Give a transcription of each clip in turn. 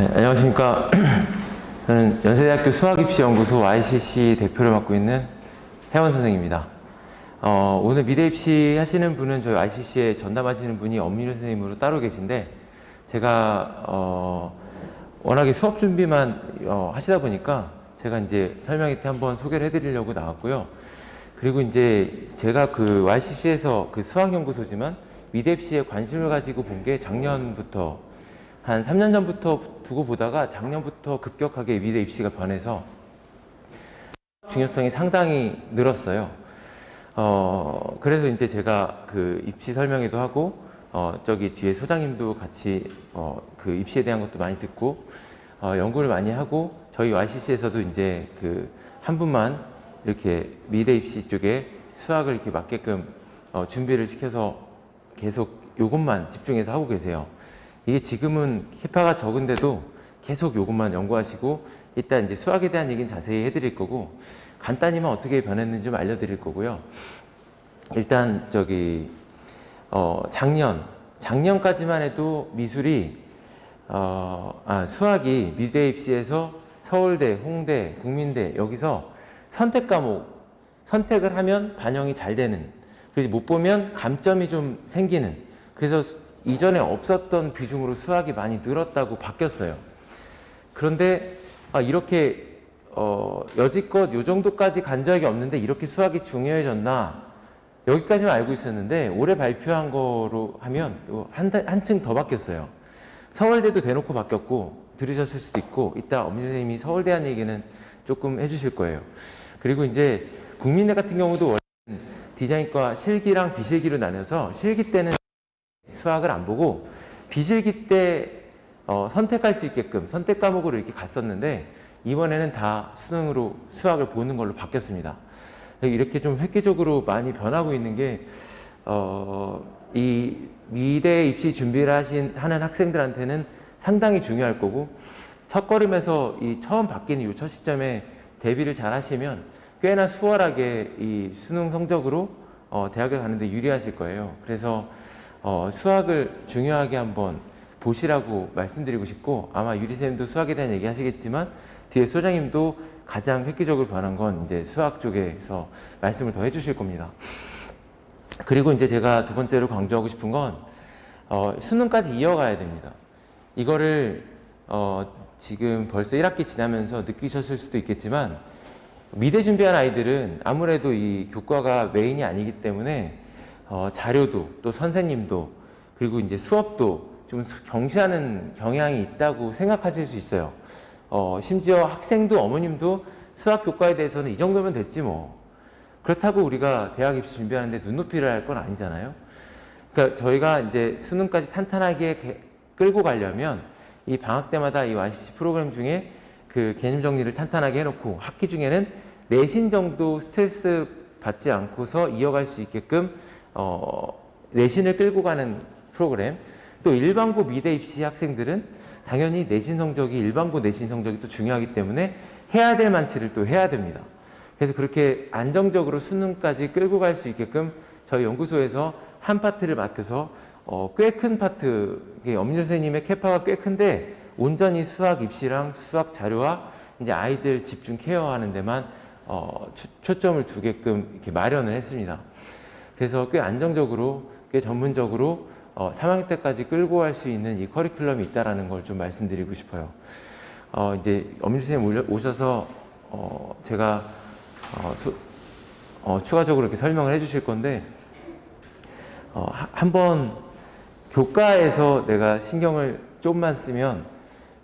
네, 안녕하십니까. 저는 연세대학교 수학입시연구소 ICC 대표를 맡고 있는 혜원 선생입니다. 오늘 미래 입시 하시는 분은 저희 ICC에 전담하시는 분이 엄민우 선생님으로 따로 계신데, 제가 워낙에 수업 준비만 하시다 보니까 제가 이제 설명회 때 한번 소개를 해드리려고 나왔고요. 그리고 이제 제가 그 YCC에서 그 수학연구소지만 미래 입시에 관심을 가지고 본 게 작년부터 한 3년 전부터 두고 보다가 작년부터 급격하게 미래 입시가 변해서 중요성이 상당히 늘었어요. 그래서 이제 제가 그 입시 설명회도 하고, 저기 뒤에 소장님도 같이 그 입시에 대한 것도 많이 듣고, 연구를 많이 하고, 저희 YCC에서도 이제 그 한 분만 이렇게 미래 입시 쪽에 수학을 이렇게 맞게끔 준비를 시켜서 계속 요것만 집중해서 하고 계세요. 이게 지금은 캐파가 적은데도 계속 요것만 연구하시고, 이따 이제 수학에 대한 얘기는 자세히 해드릴 거고, 간단히만 어떻게 변했는지 좀 알려드릴 거고요. 일단 저기 작년까지만 해도 미술이 수학이 미대 입시에서 서울대, 홍대, 국민대 여기서 선택 과목 선택을 하면 반영이 잘 되는, 그래서 못 보면 감점이 좀 생기는, 그래서 이전에 없었던 비중으로 수학이 많이 늘었다고 바뀌었어요. 그런데 이렇게 여지껏 요 정도까지 간 적이 없는데 이렇게 수학이 중요해졌나, 여기까지만 알고 있었는데 올해 발표한 거로 하면 한층 더 바뀌었어요. 서울대도 대놓고 바뀌었고, 들으셨을 수도 있고, 이따 엄민 선생님이 서울대 한 얘기는 조금 해주실 거예요. 그리고 이제 국민대 같은 경우도 원래는 디자인과 실기랑 비실기로 나눠서, 실기 때는 수학을 안 보고 비실기 때 선택할 수 있게끔 선택 과목으로 이렇게 갔었는데, 이번에는 다 수능으로 수학을 보는 걸로 바뀌었습니다. 이렇게 좀 획기적으로 많이 변하고 있는 게 이 미래 입시 준비를 하는 학생들한테는 상당히 중요할 거고, 첫걸음에서 이 처음 바뀌는 이 첫 시점에 대비를 잘 하시면 꽤나 수월하게 이 수능 성적으로 대학에 가는데 유리하실 거예요. 그래서 수학을 중요하게 한번 보시라고 말씀드리고 싶고, 아마 유리쌤도 수학에 대한 얘기 하시겠지만 뒤에 소장님도 가장 획기적으로 변한 건 이제 수학 쪽에서 말씀을 더 해주실 겁니다. 그리고 이제 제가 두 번째로 강조하고 싶은 건 수능까지 이어가야 됩니다. 이거를 지금 벌써 1학기 지나면서 느끼셨을 수도 있겠지만, 미대 준비한 아이들은 아무래도 이 교과가 메인이 아니기 때문에 자료도 또 선생님도 그리고 이제 수업도 좀 경시하는 경향이 있다고 생각하실 수 있어요. 심지어 학생도 어머님도 수학 교과에 대해서는 이 정도면 됐지 뭐. 그렇다고 우리가 대학 입시 준비하는데 눈높이를 할 건 아니잖아요. 그러니까 저희가 이제 수능까지 탄탄하게 끌고 가려면 이 방학 때마다 이 YCC 프로그램 중에 그 개념 정리를 탄탄하게 해놓고, 학기 중에는 내신 정도 스트레스 받지 않고서 이어갈 수 있게끔 내신을 끌고 가는 프로그램, 또 일반고 미대 입시 학생들은 당연히 내신 성적이, 일반고 내신 성적이 또 중요하기 때문에 해야 될 만치를 또 해야 됩니다. 그래서 그렇게 안정적으로 수능까지 끌고 갈 수 있게끔 저희 연구소에서 한 파트를 맡겨서 꽤 큰 파트, 엄민우 선생님의 캐파가 꽤 큰데 온전히 수학 입시랑 수학 자료와 이제 아이들 집중 케어하는 데만 초점을 두게끔 이렇게 마련을 했습니다. 그래서 꽤 안정적으로, 꽤 전문적으로 3학년 때까지 끌고 갈 수 있는 이 커리큘럼이 있다는 걸 좀 말씀드리고 싶어요. 이제 엄민우 선생님 오셔서 제가 추가적으로 이렇게 설명을 해주실 건데, 한번 교과에서 내가 신경을 좀만 쓰면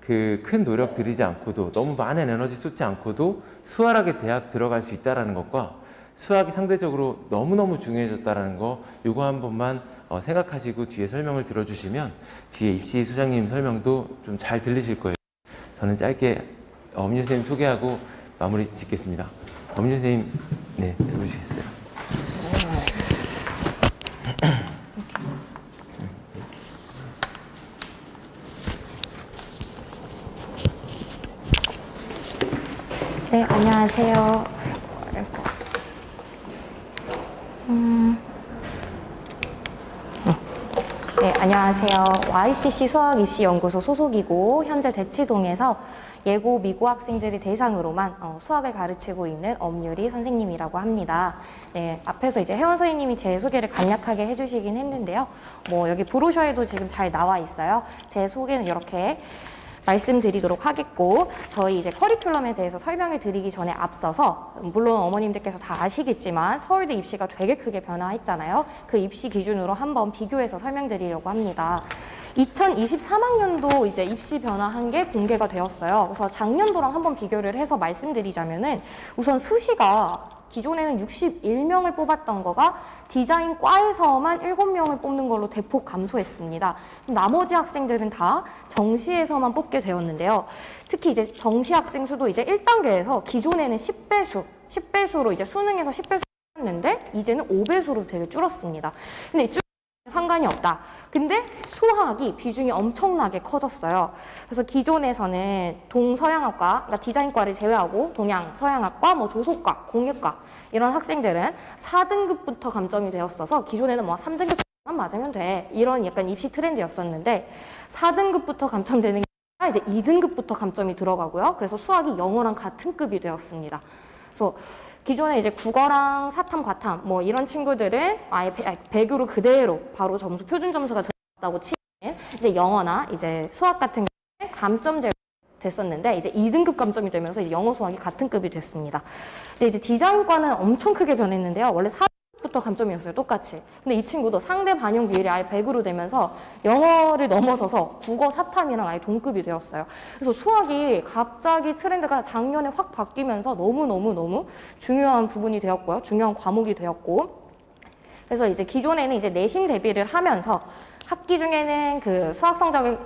그 큰 노력 들이지 않고도, 너무 많은 에너지 쏟지 않고도 수월하게 대학 들어갈 수 있다는 것과, 수학이 상대적으로 너무너무 중요해졌다는 거, 이거 한 번만 생각하시고 뒤에 설명을 들어주시면 뒤에 입시 소장님 설명도 좀 잘 들리실 거예요. 저는 짧게 엄민우 선생님 소개하고 마무리 짓겠습니다. 엄민우 선생님, 네, 들어주시겠어요? 네, 안녕하세요. 네, 안녕하세요. YCC 수학입시연구소 소속이고 현재 대치동에서 예고 미고 학생들을 대상으로만 수학을 가르치고 있는 엄유리 선생님이라고 합니다. 네, 앞에서 이제 혜원 선생님이 제 소개를 간략하게 해주시긴 했는데요. 뭐 여기 브로셔에도 지금 잘 나와 있어요. 제 소개는 이렇게 말씀드리도록 하겠고, 저희 이제 커리큘럼에 대해서 설명을 드리기 전에 앞서서, 물론 어머님들께서 다 아시겠지만 서울대 입시가 되게 크게 변화했잖아요. 그 입시 기준으로 한번 비교해서 설명드리려고 합니다. 2023학년도 이제 입시 변화한 게 공개가 되었어요. 그래서 작년도랑 한번 비교를 해서 말씀드리자면은, 우선 수시가 기존에는 61명을 뽑았던 거가 디자인과에서만 7명을 뽑는 걸로 대폭 감소했습니다. 나머지 학생들은 다 정시에서만 뽑게 되었는데요. 특히 이제 정시 학생 수도 이제 1단계에서 기존에는 10배수로 이제 수능에서 10배수 였는데 이제는 5배수로 되게 줄었습니다. 근데 이쪽 상관이 없다. 근데 수학이 비중이 엄청나게 커졌어요. 그래서 기존에서는 동서양학과, 그러니까 디자인과를 제외하고 동양, 서양학과, 뭐 조속과, 공예과 이런 학생들은 4등급부터 감점이 되었어서 기존에는 뭐 3등급만 맞으면 돼. 이런 약간 입시 트렌드였었는데 4등급부터 감점되는 게 아니라 이제 2등급부터 감점이 들어가고요. 그래서 수학이 영어랑 같은 급이 되었습니다. 그래서 기존에 이제 국어랑 사탐, 과탐 뭐 이런 친구들은 아예 100으로 그대로 바로 점수, 표준 점수가 들어갔다고 치면 이제 영어나 이제 수학 같은 경우는 감점 제로 됐었는데 이제 2등급 감점이 되면서 이제 영어, 수학이 같은 급이 됐습니다. 이제 디자인과는 엄청 크게 변했는데요. 원래 4등급부터 감점이었어요. 똑같이. 근데 이 친구도 상대 반영 비율이 아예 100으로 되면서 영어를 넘어서서 국어, 사탐이랑 아예 동급이 되었어요. 그래서 수학이 갑자기 트렌드가 작년에 확 바뀌면서 너무 중요한 부분이 되었고요. 중요한 과목이 되었고. 그래서 이제 기존에는 이제 내신 대비를 하면서 학기 중에는 그 수학 성적을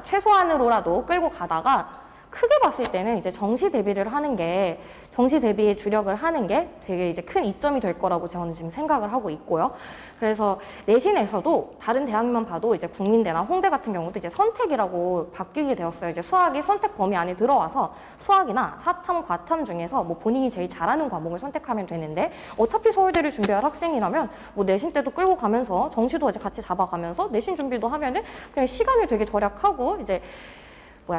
최소한으로라도 끌고 가다가 크게 봤을 때는 이제 정시 대비를 하는 게, 정시 대비에 주력을 하는 게 되게 이제 큰 이점이 될 거라고 저는 지금 생각을 하고 있고요. 그래서 내신에서도 다른 대학만 봐도 이제 국민대나 홍대 같은 경우도 이제 선택이라고 바뀌게 되었어요. 이제 수학이 선택 범위 안에 들어와서 수학이나 사탐, 과탐 중에서 뭐 본인이 제일 잘하는 과목을 선택하면 되는데, 어차피 서울대를 준비할 학생이라면 뭐 내신 때도 끌고 가면서 정시도 이제 같이 잡아가면서 내신 준비도 하면은 그냥 시간을 되게 절약하고 이제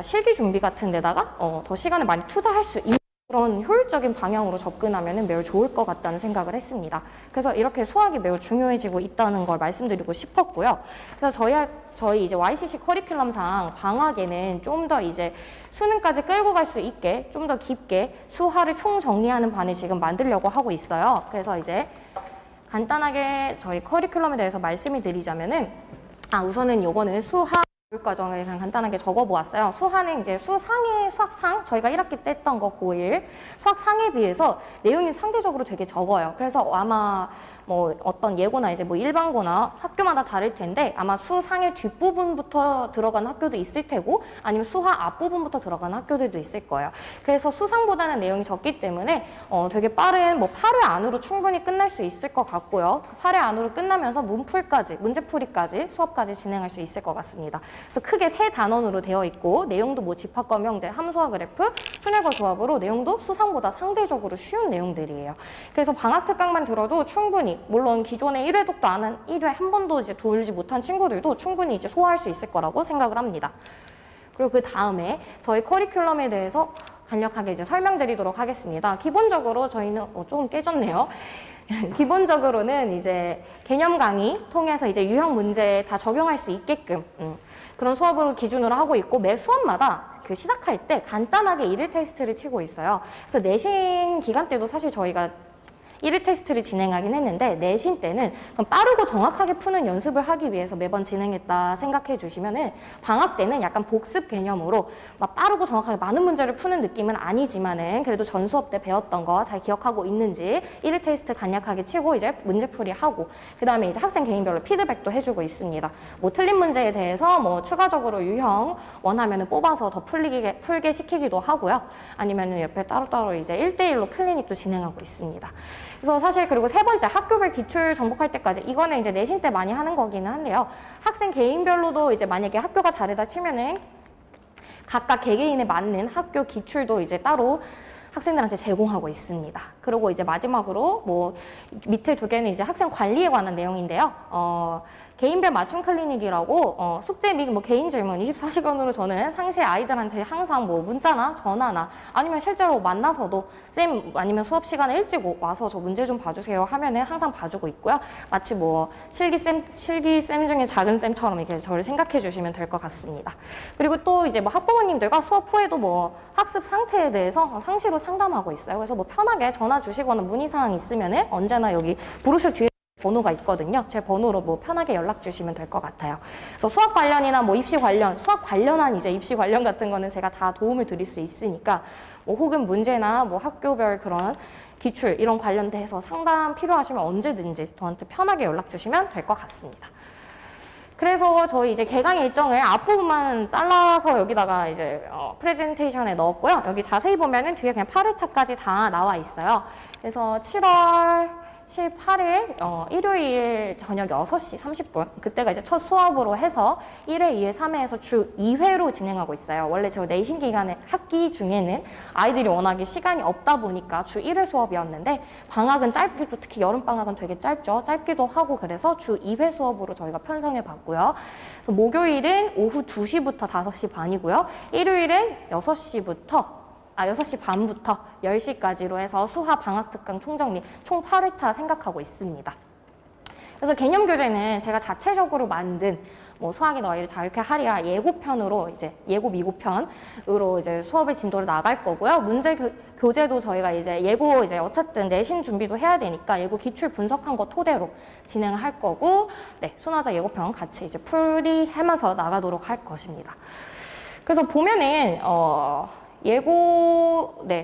실기 준비 같은 데다가 더 시간을 많이 투자할 수 있는 그런 효율적인 방향으로 접근하면 매우 좋을 것 같다는 생각을 했습니다. 그래서 이렇게 수학이 매우 중요해지고 있다는 걸 말씀드리고 싶었고요. 그래서 저희 이제 YCC 커리큘럼상 방학에는 좀 더 이제 수능까지 끌고 갈 수 있게 좀 더 깊게 수화를 총정리하는 반을 지금 만들려고 하고 있어요. 그래서 이제 간단하게 저희 커리큘럼에 대해서 말씀을 드리자면은, 우선은 요거는 수학 교육과정을 그냥 간단하게 적어보았어요. 수학은 이제 수학상, 저희가 1학기 때 했던 거 고1 수학상에 비해서 내용이 상대적으로 되게 적어요. 그래서 아마 뭐 어떤 예고나 이제 뭐 일반고나 학교마다 다를 텐데 아마 수상의 뒷부분부터 들어가는 학교도 있을 테고 아니면 수학 앞부분부터 들어가는 학교들도 있을 거예요. 그래서 수상보다는 내용이 적기 때문에 되게 빠른 뭐 8회 안으로 충분히 끝날 수 있을 것 같고요. 8회 안으로 끝나면서 문풀까지, 문제풀이까지, 수업까지 진행할 수 있을 것 같습니다. 그래서 크게 세 단원으로 되어 있고 내용도 뭐 집합과 명제, 함수와 그래프, 순회과 조합으로 내용도 수상보다 상대적으로 쉬운 내용들이에요. 그래서 방학 특강만 들어도 충분히, 물론 기존에 1회 독도 안 한 1회 한 번도 이제 돌지 못한 친구들도 충분히 이제 소화할 수 있을 거라고 생각을 합니다. 그리고 그 다음에 저희 커리큘럼에 대해서 간략하게 이제 설명드리도록 하겠습니다. 기본적으로 저희는 조금 깨졌네요. 기본적으로는 이제 개념 강의 통해서 이제 유형 문제 다 적용할 수 있게끔 그런 수업을 기준으로 하고 있고, 매 수업마다 그 시작할 때 간단하게 1일 테스트를 치고 있어요. 그래서 내신 기간 때도 사실 저희가 1일 테스트를 진행하긴 했는데 내신 때는 빠르고 정확하게 푸는 연습을 하기 위해서 매번 진행했다 생각해 주시면은, 방학 때는 약간 복습 개념으로 막 빠르고 정확하게 많은 문제를 푸는 느낌은 아니지만은 그래도 전 수업 때 배웠던 거 잘 기억하고 있는지 1일 테스트 간략하게 치고 이제 문제풀이 하고, 그 다음에 이제 학생 개인별로 피드백도 해주고 있습니다. 뭐 틀린 문제에 대해서 뭐 추가적으로 유형 원하면은 뽑아서 더 풀게 시키기도 하고요. 아니면은 옆에 따로따로 이제 1대1로 클리닉도 진행하고 있습니다. 그래서 사실 그리고 세 번째 학교별 기출 정복할 때까지, 이거는 이제 내신 때 많이 하는 거기는 한데요. 학생 개인별로도 이제 만약에 학교가 다르다 치면은 각각 개개인에 맞는 학교 기출도 이제 따로 학생들한테 제공하고 있습니다. 그리고 이제 마지막으로 뭐 밑에 두 개는 이제 학생 관리에 관한 내용인데요. 개인별 맞춤 클리닉이라고 숙제 및 뭐 개인 질문 24시간으로 저는 상시 아이들한테 항상 뭐 문자나 전화나 아니면 실제로 만나서도 쌤 아니면 수업 시간에 일찍 와서 저 문제 좀 봐주세요 하면은 항상 봐주고 있고요. 마치 뭐 실기쌤 중에 작은 쌤처럼 이렇게 저를 생각해 주시면 될 것 같습니다. 그리고 또 이제 뭐 학부모님들과 수업 후에도 뭐 학습 상태에 대해서 상시로 상담하고 있어요. 그래서 뭐 편하게 전화 주시거나 문의사항 있으면은 언제나 여기 브로셔 뒤에 번호가 있거든요. 제 번호로 뭐 편하게 연락 주시면 될 것 같아요. 그래서 수학 관련이나 뭐 입시 관련, 수학 관련한 이제 입시 관련 같은 거는 제가 다 도움을 드릴 수 있으니까 뭐 혹은 문제나 뭐 학교별 그런 기출 이런 관련돼서 상담 필요하시면 언제든지 저한테 편하게 연락 주시면 될 것 같습니다. 그래서 저희 이제 개강 일정을 앞부분만 잘라서 여기다가 이제 프레젠테이션에 넣었고요. 여기 자세히 보면은 뒤에 그냥 8회차까지 다 나와 있어요. 그래서 7월 18일 일요일 저녁 6시 30분 그때가 이제 첫 수업으로 해서 1회, 2회, 3회에서 주 2회로 진행하고 있어요. 원래 저 내신 기간에 학기 중에는 아이들이 워낙에 시간이 없다 보니까 주 1회 수업이었는데 방학은 짧기도 특히 여름 방학은 되게 짧기도 하고 그래서 주 2회 수업으로 저희가 편성해 봤고요. 그래서 목요일은 오후 2시부터 5시 반이고요. 일요일은 6시 반부터 10시까지로 해서 수화 방학특강 총정리 총 8회차 생각하고 있습니다. 그래서 개념교재는 제가 자체적으로 만든 뭐 수학이 너희를 자유케 하리라 예고편으로 이제 예고 미고편으로 이제 수업의 진도를 나갈 거고요. 문제 교재도 저희가 이제 예고 이제 어쨌든 내신 준비도 해야 되니까 예고 기출 분석한 거 토대로 진행할 거고, 네, 순화자 예고편 같이 이제 풀이하면서 나가도록 할 것입니다. 그래서 보면은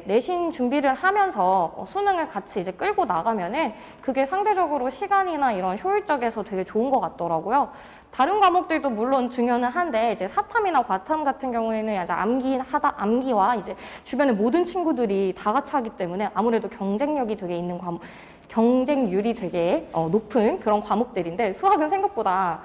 내신 준비를 하면서 수능을 같이 이제 끌고 나가면은 그게 상대적으로 시간이나 이런 효율적에서 되게 좋은 것 같더라고요. 다른 과목들도 물론 중요는 한데 이제 사탐이나 과탐 같은 경우에는 이제 암기와 이제 주변의 모든 친구들이 다 같이 하기 때문에 아무래도 경쟁력이 되게 있는 과목, 경쟁률이 되게 높은 그런 과목들인데 수학은 생각보다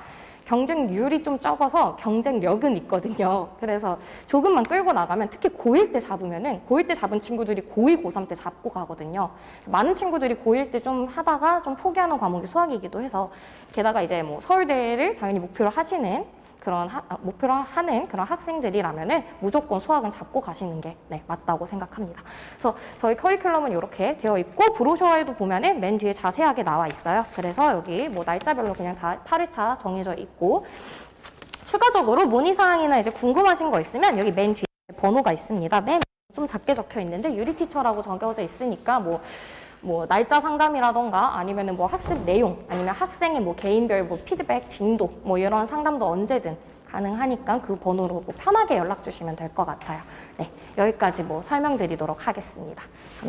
경쟁률이 좀 적어서 경쟁력은 있거든요. 그래서 조금만 끌고 나가면 특히 고1 때 잡으면은 고1 때 잡은 친구들이 고2, 고3 때 잡고 가거든요. 많은 친구들이 고1 때 좀 하다가 좀 포기하는 과목이 수학이기도 해서 게다가 이제 뭐 서울대를 당연히 목표로 하시는 목표로 하는 그런 학생들이라면은 무조건 수학은 잡고 가시는 게 맞다고 생각합니다. 그래서 저희 커리큘럼은 이렇게 되어 있고 브로셔에도 보면은 맨 뒤에 자세하게 나와 있어요. 그래서 여기 뭐 날짜별로 그냥 다 8회차 정해져 있고 추가적으로 문의사항이나 이제 궁금하신 거 있으면 여기 맨 뒤에 번호가 있습니다. 맨 좀 작게 적혀 있는데 유리티처라고 적혀져 있으니까 뭐 날짜 상담이라던가 아니면은 뭐 학습 내용 아니면 학생의 뭐 개인별 뭐 피드백 진도 뭐 이런 상담도 언제든 가능하니까 그 번호로 뭐 편하게 연락 주시면 될 것 같아요. 네, 여기까지 뭐 설명드리도록 하겠습니다.